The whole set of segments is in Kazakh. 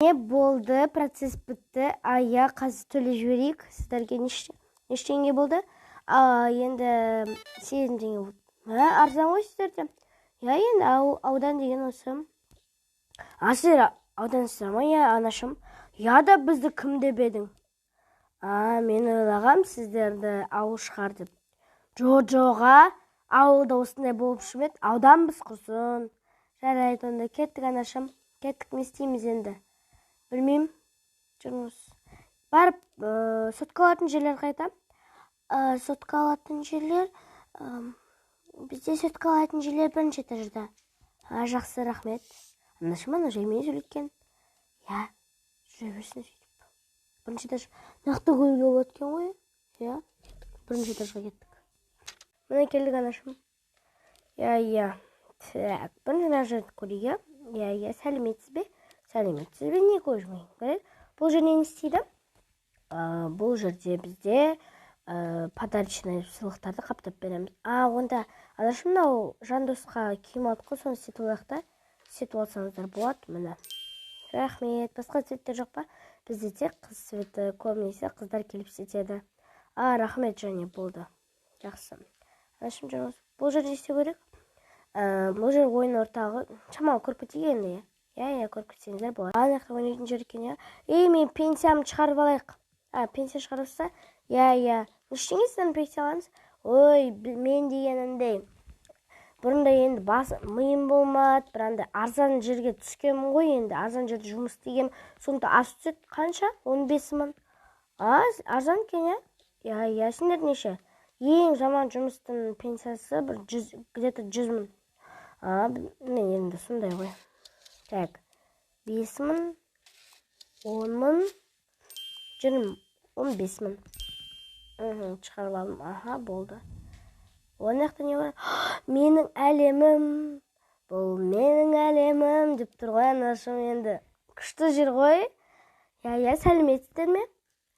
Не болды, процесс бітті. Ая, қазір төлеп жіберейік. Сіздерге неше теңге болды? Енді 8 теңге болды. Арзан ғой сіздерде. Я, енді аудан деген осы. Сіздер аудансыздар ма? Я, анашым. Я да бізді кім деп едің? Мен ойлағам сіздерді ауыл шығар деп. Жоға, ауылда осындай болып шымет, ауданбыз құрсын. Жарайды, онда кеттік анашым. Кеттік, не істейміз енді? Білмеймін. Жүріңіз. Барып, сотқа алатын жерлер қайда? Сотқа алатын жерлер... Бізде сотқа алатын жерлер бірінші этажда. Жақсы, рахмет. Анашым, ана жаймен сөйлеткен. Я, жүре берсін сөйтіп. Бірінші этаж нақты көруге болады екен ғой. Я, бірінші этажға кеттік. Міне келдік анашым. Я. Так, бірінші этажды көрейік. Я, сәлеметсіз бе? Сәлеметсіз бе? Не көрмейін? Бұл жерде не істейді? Бұл жерде бізде подарочный сыйлықтарды қаптап береміз. Онда анашым, мынау Жандосқа киім алдық қой, соны істетіп алайық та. Істетіп алсаңыздар болады, міне. Рахмет. Басқа цветтер жоқ па? Бізде тек қыз цветі, көбінесе қыздар келіп істетеді. Рахмет, және болды. Жақсы. Анашым, жүріңіз. Бұл жерде істеу керек? Бұл жер ойын орталығы. Шамалы көріп кетейік енді. Я, көріп кетсеңіздер болады. Анақта ойнайтын жер екен, я. Мен пенсиямды шығарып алайық. Пенсия шығарылса? Я. Ештеңе сізден пенсия алаңыз? Ой, мен дегенімдей. Бұрында енді миым болмады, біранда арзан жерге түскенмін ғой, енді арзан жерде жұмыс істегем. Сонда аз түсет қанша? 15 мың. Арзан екен, я. Сендер неше? Ең жаман жұмыстың пенсиясы где-то 100 мың. Мен енді сондай ғой. Так, 5 мың, 10 мың, 20, 15 мың. Шығарып алдым. Болды. Онақта не бар? Менің әлемім, бұл менің әлемім деп тұр ғой, анашым, енді. Күшті жер ғой. Я, сәлеметсіздер ме?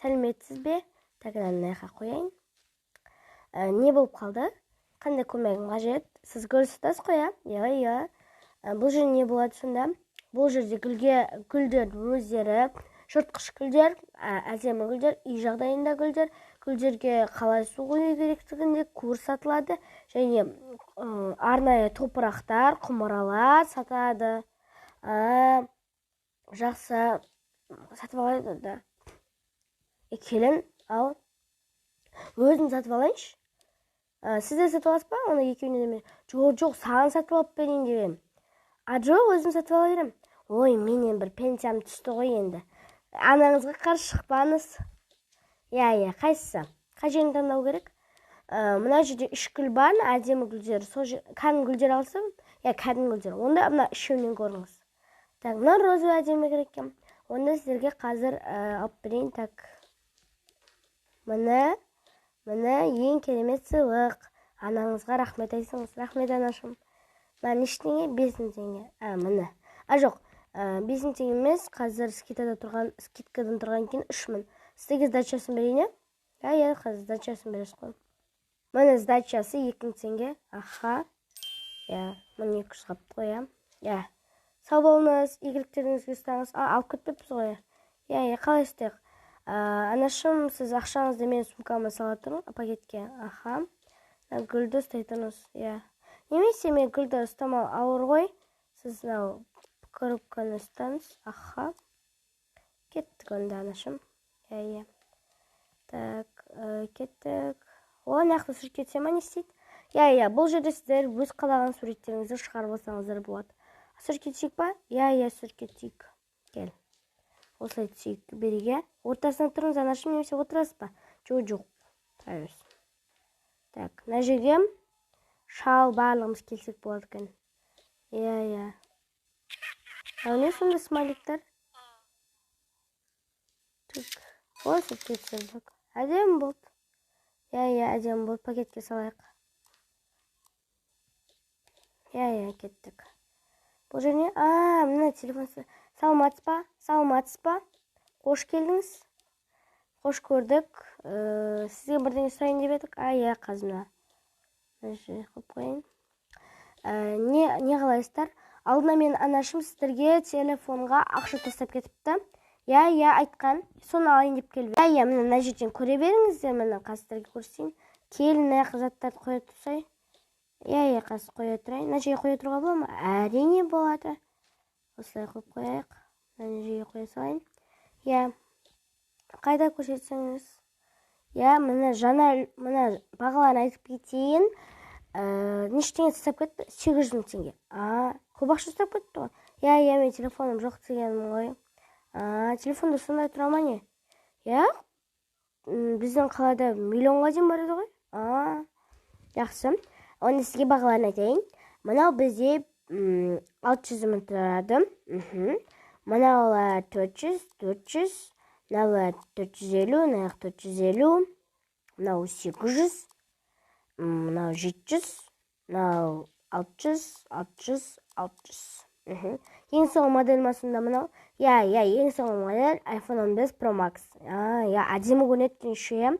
Сәлеметсіз бе? Так, анайға қояйын. Не болып қалды? Қандай көмегім қажет? Сіз көрсетесіз қой, я? Бұл жерде не болады сонда? Бұл жерде гүлдер өздері, жыртқыш гүлдер, әдемі гүлдер, үй жағдайында гүлдер, гүлдерге қалай су құю керектігінде курс сатылады, және арнайы топырақтар, құмыралар сатады. Жақсы, сатып алайды да. Келін, ал. Өзін сатып алайыншы. Сізде сатып аласыз ба? Оны екеуіне деме. Жоқ, саған сатып алып берейін деп. Жоқ, өзім сатып ала берем. Ой, менен бір пенсиям түсті ғой енді. Анаңызға қарсы шықпаңыз. Я, қайсысы? Қай жерін таңдау керек? Мына жерде 3 гүл бар, әдемі гүлдер. Кәдімгі гүлдер алсам? Кәдімгі гүлдер. Онда мына үшеуінен көріңіз. Так, мына розы әдемі керек екен. Онда сіздерге қазір алып берейін. Так. Міне ең керемет сыйлық. Анаңызға рахмет айтсаңыз. Рахмет, анашым. Мен ештеңе 5 теңге. Міне. Жоқ, 5 теңге емес, қазір скидкадан тұрған кейін 3 мың. Сіздерге сдачасын берейін, я? Қазір сдачасын бересіз қой. Міне сдачасы 2 теңге. Я, міне 200 қапты ғой, я. Сау болыңыз, игіліктеріңізге ұстаңыз. Алып кетпеппіз ғой, я, қалай істейік? Анашым, сіз ақшаңызды мен сумкама сала тұрың, пакетке. Гүлді ұстайтыңыз, я. Немесе мен гүлді ұстамау ауыр ғой. Сіз коробканы ұстаңыз. Кеттік онда, анашым. Я. Так, кеттік. Нақты сурет кетсе ма не істейді? Я, бұл жерде сіздер өз қалаған суреттеріңізді шығарып алсаңыздар болады. Сурет кетсек па? Я, сурет кетсек. Кел. Осылай түсейік береге. Ортасына тұрыңыз, анашым, немесе отырасыз ба? Жоқ. Так, мына жерге шал барлығымыз келсек болады екен. Я. Не сонда смайликтер? Осы кетсірдік. Әдем болды. Я, әдем болды. Пакетке салайық. Я, кеттік. Бұл жеріне? Мына телефон. Саламатсыз ба? Қош келдіңіз. Қош көрдік. Сізге бірдеңе сұрайын деп едік. Я, қазына. Қойып қойын. Не қалайсыздар? алдына мен анашым сіздерге телефонға ақша тастап кетіпті. Иә, айтқан. Соны алайын деп келіп. Иә, мына жерден көре беріңіздер, міне қазірге көрсетейін. Келін заттарды қоя тұрсай. Иә, қазір қоя тұрайын. Мына жерге қоя тұруға болады ма? Әрине болады. Осылай қойып қояйық. Мына жерге қоя салайын. Иә. Қайда көрсетсеңіз? Иә, міне бағаларын айтып кетейін. Нештеңе тастап кетті? 800 мың теңге. Көп ақша тастап кетті ғой. Иә, мен телефоным жоқ дегенім ғой. Телефонда сондай тұра ма не? Иә? Біздің қалада миллионға дейін бар еді ғой? Жақсы. Оны сізге бағаларын айтайын. Мынау бізде 600 мың тұрады. Мынаулар 400, мынаулар 450, мынау 450, мынау 800, мынау 700, мынау 600. Ең соңғы модель масында мынау. Иә, ең соңғы модель iPhone 15 Pro Max. Әдемі көрінеді еще.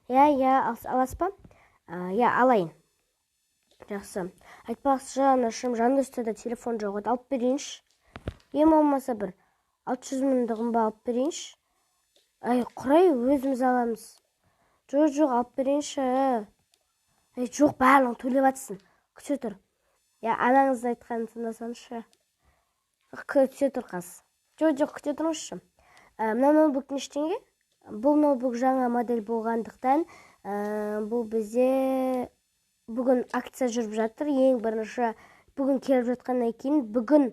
Иә, аласыз ба? Иә, алайын. Жақсы. Айтпақшы, анашым жандосында телефон жоқ еді. Алып берейінші. Ең болмаса бір 600 мыңдығын ба алып берейінші. Құрай өзіміз аламыз. Жоқ, алып берейінші. Жоқ, барлығын төлеп атсын. Күте тұр. Иә, анаңыздың айтқанын тыңдасаңызшы. Күте тұр қас. Жоқ, күте тұрыңызшы. Мына ноутбук нештеңге? Бұл ноутбук жаңа модель болғандықтан, бұл бізде бүгін акция жүріп жатыр. Ең бірінші бүгін келіп жатқаннан кейін бүгін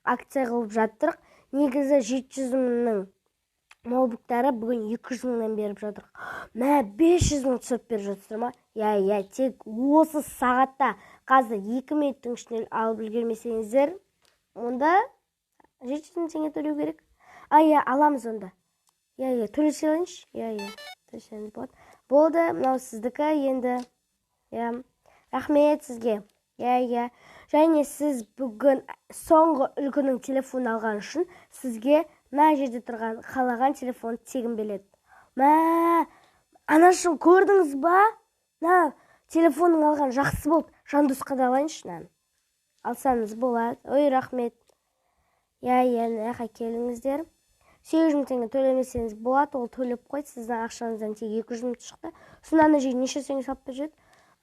акция қылып жатыр. Негізі 700 мыңның ноутбуктары бүгін 200 мыңнан беріп жатыр. 500 мың түсіріп беріп жатыр ма? Иә, тек осы сағатта қазір 2 минуттың ішінде алып үлгермесеңіздер, онда 700 мың теңге төлеу керек. Аламыз онда. Иә, төлесе алайыншы. Иә, төлесеңіз болады. Болды, мынау сіздікі енді. Иә, рахмет сізге. Иә. Және сіз бүгін соңғы үлгінің телефон алған үшін сізге мына жерде тұрған қалаған телефон тегін береді. Анашым, көрдіңіз ба? Телефонның алған жақсы болды. Жандосқа да алайыншы. Алсаңыз болады. Ой, рахмет. Иә, келіңіздер. 800 мың теңге төлемесеңіз болады, ол төлеп қойды. Сіздің ақшаңыздан тек 200 мың шықты. Сонда ана жерге неше теңге салып береді?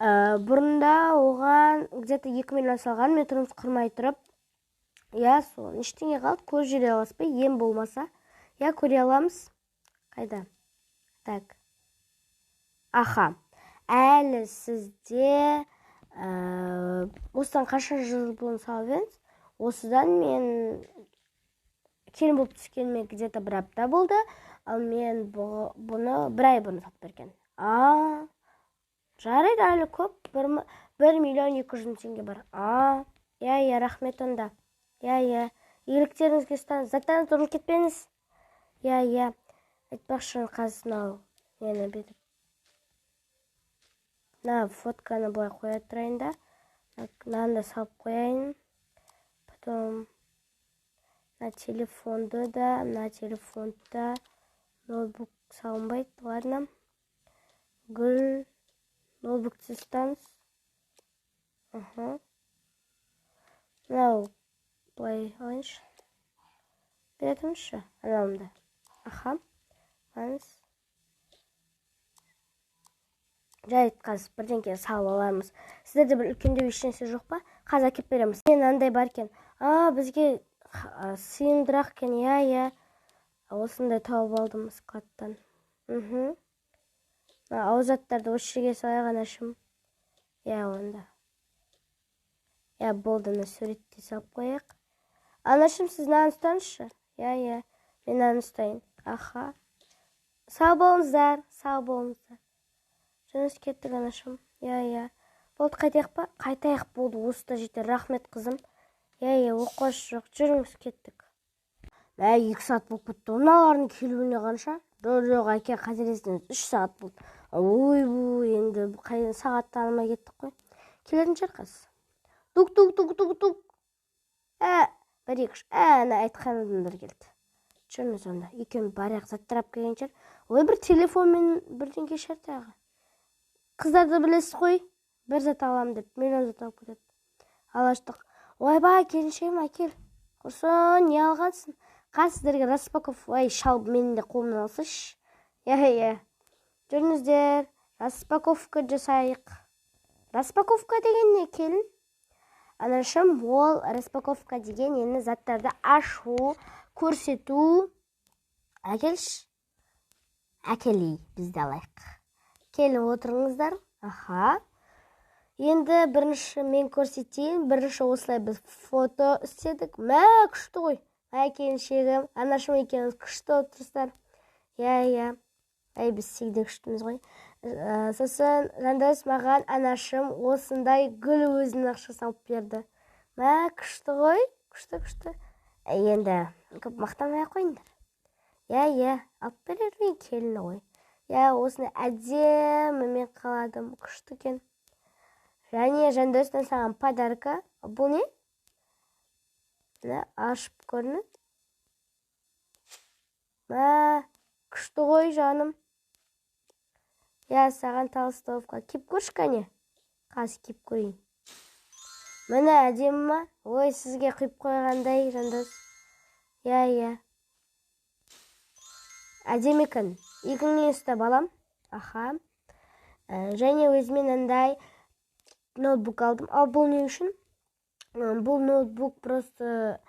Бұрында оған где-то 2 миллион салған, мен тұрмыс құрмай тұрып. Иә, сол ештеңе қалды, көз жүре аласыз ба? Ем болмаса. Иә, көре аламыз. Қайда? Так. Әлі сізде осыдан қанша жыл бұрын салып едіңіз? Осыдан мен келін болып түскеніме где-то бір апта болды, ал мен бұны бір ай бұрын салып берген. Жарайды, әлі көп, 1 миллион 200 мың теңге бар. Иә, рахмет онда. Иә, игіліктеріңізге ұстаңыз. Заттарыңызды ұмытып кетпеңіз. Иә, айтпақшы қазір мені бетіп. Фотканы былай қоя тұрайын да. Мынаны салып қояйын. Потом телефонды да, телефонда ноутбук салынбайды. Ладно. Гүл ноутбукты ұстаңыз. Мынау былай алайыншы. Беретіңізші? Анауымда. Аңыз. Жайт қазір бірден салып алармыз. Сіздерде бір үлкендеу ешнәрсе жоқ па? Қазір әкеп береміз. Мен андай бар екен. Бізге сыйымдырақ екен. Иә. Осындай тауып алдым складтан. Ауызаттарды осы жерге салайық анашым. Иә, онда. Иә, болды, суретте салып қояйық. Анашым, сіз нан ұстаңызшы? Иә, мен нан ұстайын. Сау болыңыздар. Жөніз кеттік, анашым. Иә. Болды, қайтайық па? Қайтайық, болды, осы да жетер. Рахмет, қызым. Иә, оқуаш жоқ. Жүріңіз, кеттік. 2 сағат болып кетті. Оналардың келуіне қанша? Жоқ, әке, қателесіңіз. 3 сағат болды. Ой, енді қайдан сағат танымай кеттік қой. Келетін шығар қазір. Тук. 1-2-3. Айтқанымдан бір келді. Жүріңіз онда. Екеуміз барайық, заттырап келген шығар. Ой, бір телефонмен бірден кешер тағы. Қыздарды білесіз қой. Бір зат алам деп, миллион зат алып кетеді. Алаштық. ойбай келіншегім әкел. Құрсын, не алғансың? Сіздерге распаковка, шал менің де қолымнан алсайшы. Иә. Жүріңіздер, распаковка жасайық. Распаковка деген не, келін? Анашым, ол распаковка деген енді заттарды ашу, көрсету. Әкелші. Әкелей, бізді алайық. Келін отырыңыздар. Аха. Енді бірінші мен көрсетейін. Бірінші осылай біз фото істедік. Күшті ғой. Келіншегім, анашым екеуміз күшті отырсыздар. Иә. Біз сегде күштіміз ғой. Сосын Жандос маған анашым осындай гүл өзінің ақшасын алып берді. Күшті ғой. Күшті. Енді көп мақтанмай қойыңдар. Иә, алып берер ме келіні ғой. Осыны әдемі мен қаладым. Күшті екен. Және Жандостан саған подарка. Бұл не? Ашып көрінеді. Күшті ғой жаным. Саған толстовка. Кеп көрші кәне. Қазір кеп көрейін. Міне әдемі ма? Ой, сізге құйып қойғандай, Жандос. Иә. Әдемі екен. Екіңнен ұста балам. Аха. Және өзімен андай ноутбук алдым. Ал бұл не үшін? Бұл ноутбук просто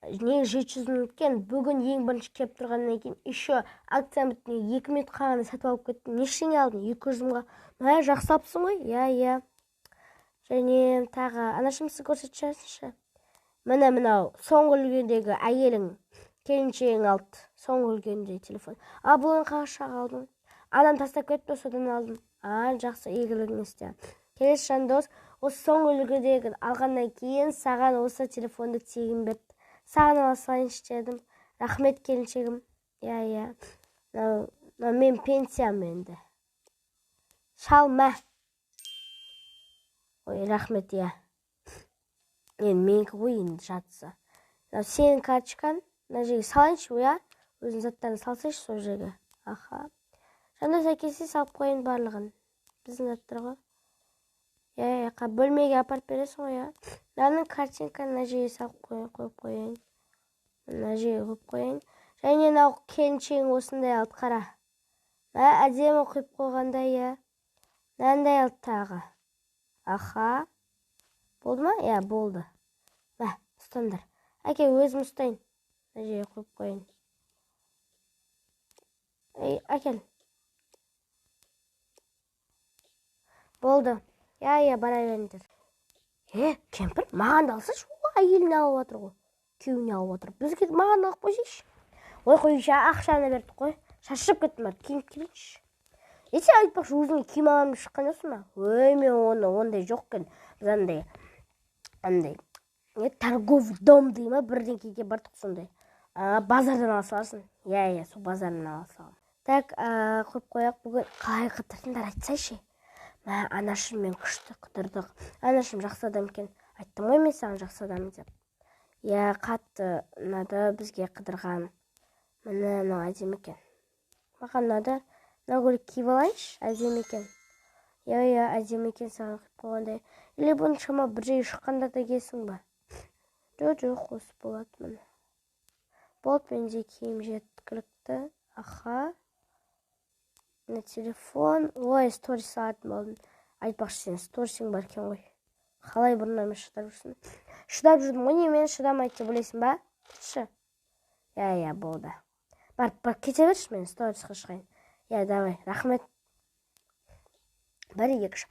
700 минуткен. Бүгін ең бірінші кеп тұрғаннан кейін еще акциям біткен 2 минут қалғанда сатып алып кеттім. Нештеңе алдым? 200 мыңға. Жақсы алыпсың ғой? Иә. Және тағы анашымызды көрсетші. Мынау соңғы үлгідегі әйелің келіншегің алды. Соңғы үлгідегі телефон. Бұлың қағашаға алдым. Анам тастап кетті, содан алдым. Жақсы, игілігін істе. Келесі Жандос, осы соңғы үлгідегі алғаннан кейін саған осы телефонды тегін берді. Саған алсайыншы дедім. Рахмет келіншегім. Иә. Мен пенсиям енді. Шалма. Ой, рахмет, иә. Менікі ғой енді жатса. Сенің карточкаң, мына жерге салайыншы, иә? Өзің заттарын салсайшы сол жерге. Аха. Жандос әкелсе салып қойын барлығын. Біздің заттарға. Иә, бөлмеге апарып бересің ғой, иә? Мынаның картинканы мына жерге салып қойып қояйын. Мына жерге қойып қояйын. Және мынау келіншегің осындай алды, қара. Әдемі қойып қойғандай, иә. Мынандай алды тағы. Аха. Болды ма? Иә, болды. Ұстандар. Әке, өзім ұстайын. Мына жерге қойып қояйын. Әкел. Болды. Иә, бара беріңдер. Кемпір, маған да алсайшы, әйеліне алып отыр ғой. Күйеуіне алып отыр. Бізге маған алып қойсайшы. Қойшы, ақшаны берді қой. Шашып кеттім бар, киім келейінші. Сен айтпақшы, өзіңе киім аламын шыққан жоқсың ба? Мен ондай жоқ екен. Біз андай торговый дом дей ма, бірдеңкеге бардық сондай. Базардан ала саласың. Иә, сол базардан ала салам. Так, қойып қояқ, бүгін қалай қыдырдыңдар айтсайшы. Анашым мен күшті қыдырдық. Анашым жақсы адам екен. Айттым ғой мен саған жақсы адам деп. Иә, қатты ұнады бізге қыдырған. Мына әдемі екен. Маған ұнады. Мына көйлек киіп алайыншы, әдемі екен. Иә, әдемі екен саған қойып қойғандай. Или бұны шама бір жерге шыққанда да киесің ба? Жоқ, осы болады міне. Болды, менде киім жеткілікті. Аха. Мына телефон. Ой, сторис салатын болдым. Айтпақшы, сен сторисің бар екен ғой. Қалай бұрыннан шыдап жүрсің? Шыдап жүрдім ғой, немен шыдамайды деп білесің ба? Кетші. Иә, болды. Бар, кете берші, мен сторисқа шығайын. Иә, давай, рахмет. 1-2.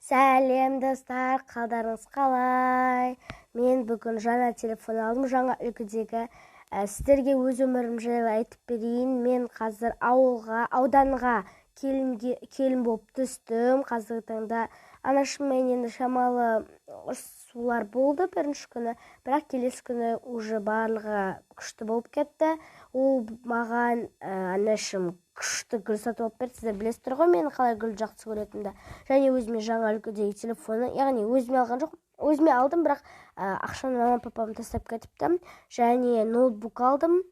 Сәлем достар, қалдарыңыз қалай? Мен бүгін жаңа телефон алдым, жаңа үлгідегі. Сіздерге өз өмірім жайлы айтып берейін. Мен қазір ауданға келін болып түстім. Қазіргі таңда анашыммен енді шамалы ұрсулар болды бірінші күні, бірақ келесі күні уже барлығы күшті болып кетті. Ол маған анашым күшті гүл сатып алып берді. Сіздер білесіздер ғой мені қалай гүл жақсы көретінімді. Және өзіме жаңа үлгідегі телефоны, яғни өзіме алған жоқ, өзіме алдым, бірақ ақшаны мама папам тастап кетіпті. Және ноутбук алдым.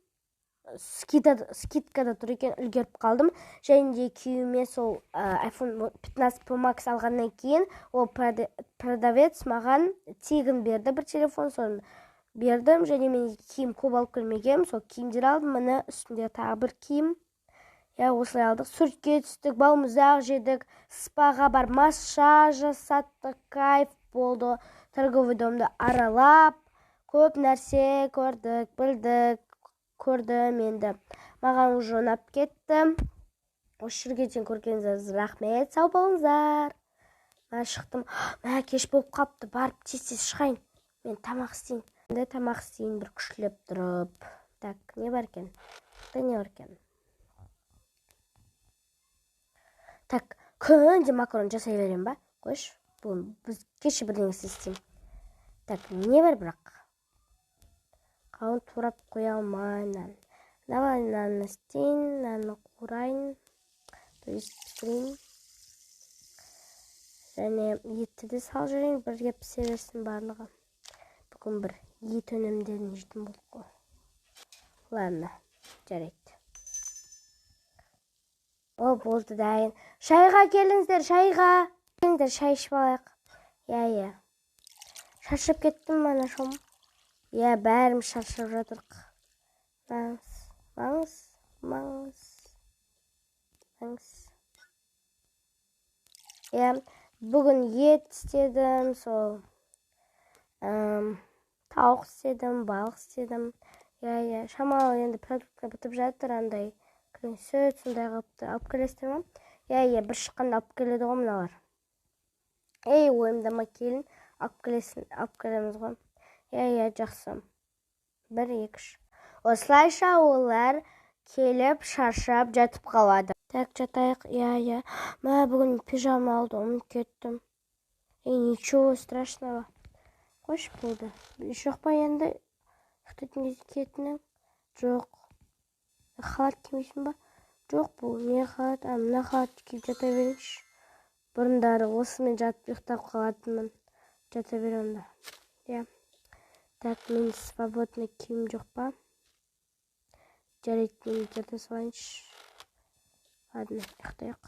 скидкада тұр екен, үлгеріп қалдым. Және де күйеуіме сол iPhone 15 Pro Max алғаннан кейін ол продавец маған тегін берді бір телефон, соны бердім. Және мен киім көп алып келмегенмін, сол киімдер алдым. Міне үстінде тағы бір киім. Осылай алдық. Суретке түстік, балмұздақ жедік, спаға бар, массаж жасаттық, кайф болды. Торговый домды аралап, көп нәрсе көрдік, білдік, көрдім енді. Маған уже ұнап кетті. Осы жерге дейін көргеніңізге рахмет, сау болыңыздар. Мен шықтым. Кеш болып қапты, барып тез-тез шығайын. Мен тамақ істейін. Тамақ істейін бір күшілеп тұрып. Так, не бар екен? Не бар екен? Так, күнде макарон жасай берем ба? Қойш, біз кеше бірдеңесі істеймін. Так, не бар бірақ? Қауын турап қоя алмайын. Давай наны істейін, наны қурайын. Пісірейін. Және етті де сал жүрейін, бірге пісе берсін барлығы. Бүгін бір ет өнімдерін жейтін болдық қой. Ладно, жарайды. О, болды дайын. Шайға келіңіздер, шайға. Келіңіздер, шай ішіп алайық. Шаршап кеттім мана шом. Бәрім шаршап жатырық. Маңыз. Бүгін ет істедім, сол тауық істедім, балық істедім. Шамалы енді продуктқа бітіп жатыр, андай сүт, сондай қылыпты. Алып келесіздер ма? Бір шыққанда алып келеді ғой мыналар. Ойымдама келін, алып келеміз ғой. Жақсы. 1-2-3. Осылайша олар келіп шаршап жатып қалады. Так, жатайық. Бүгін пижама алды, ұмытып кеттім. Ничего страшного. Қош болды. Жоқ па енді? Ұйықтайтын кезде киетінің? Жоқ. Халат кимейсің ба? Жоқ, бұл не халат? Мына халат киіп жата берейінші. Бұрындары осымен жатып ұйықтап қалатынмын. Жата беремін да. Так, мен свободный киім жоқ па? Жарайды, мен жата салайыншы. Ладно, ұйықтайық.